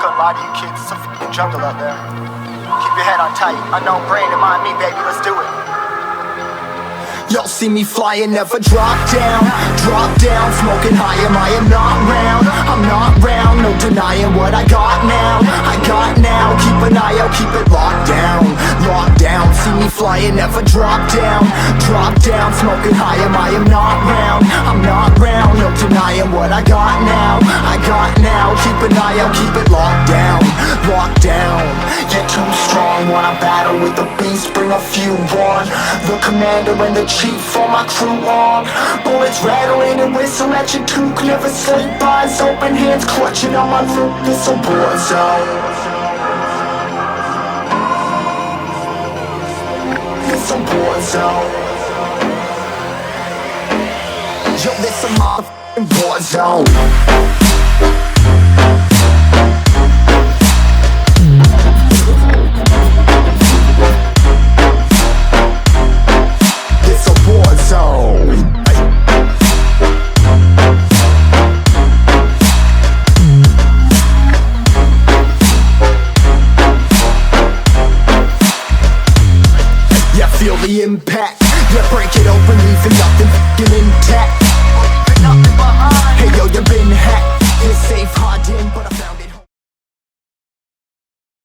gonna lie to you kids, it's a f***ing jungle out there. Keep your head on tight, unknown brain and mind me, baby, let's do it. Y'all see me flying, never drop down, smoking high, I am not round, I'm not round, no denying what I got now, keep an eye out, keep it locked down, see me flying, never drop down, smoking high, I am not round, I'm not round, no denying what I got now, keep an eye out, keep it locked down, you're too strong, wanna battle with the beast, bring a few on, the commander and the chief for my crew on. Bullets rattling and whistle at your toque. Never sleep, eyes open, hands clutching on my loop. It's a war zone. It's a war zone. Yo, this a motherfucking war zone. The impact, yeah, break it open, leaving nothing